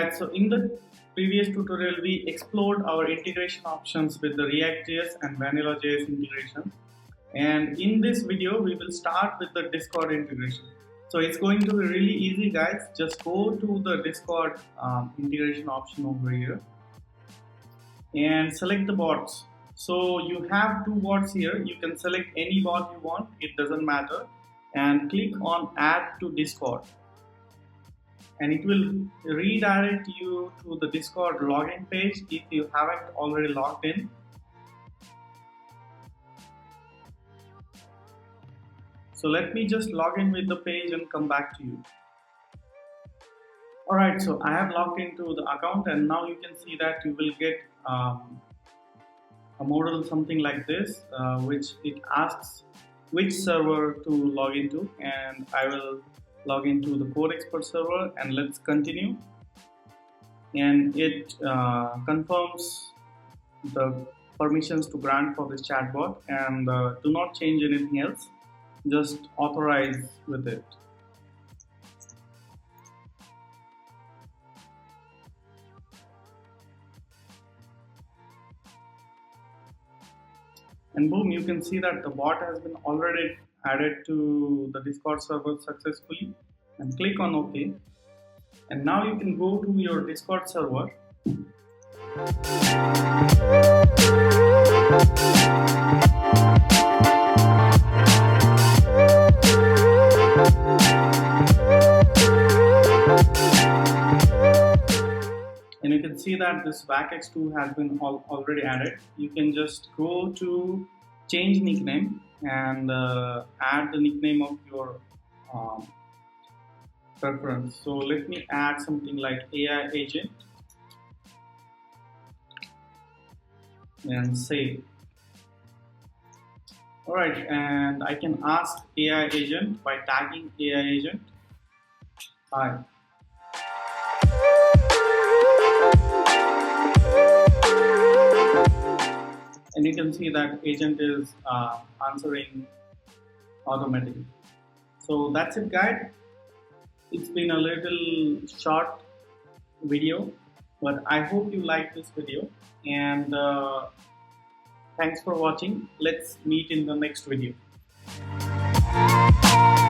guys, so in the previous tutorial we explored our integration options with the React.js and Vanilla.js integration, and in this video we will start with the Discord integration. So it's going to be really easy, guys. Just go to the Discord integration option over here and select the bots. So you have two bots here. You can select any bot you want, it doesn't matter, and click on add to Discord, and it will redirect you to the Discord login page if you haven't already logged in. So let me just log in with the page and come back to you. Alright, so I have logged into the account, and now you can see that you will get a modal something like this, which it asks which server to log into, and I will log into the Code Expert server, and let's continue. And it confirms the permissions to grant for this chatbot, and do not change anything else, just authorize with it. And boom, you can see that the bot has been already added to the Discord server successfully, and click on OK. And now you can go to your Discord server. And you can see that this VAKX 2 has been already added. You can just go to change nickname and add the nickname of your preference. So let me add something like AI agent and save. Alright, and I can ask AI agent by tagging AI agent. Hi. And you can see that agent is answering automatically. So that's it, guys. It's been a little short video, but I hope you liked this video, and thanks for watching. Let's meet in the next video.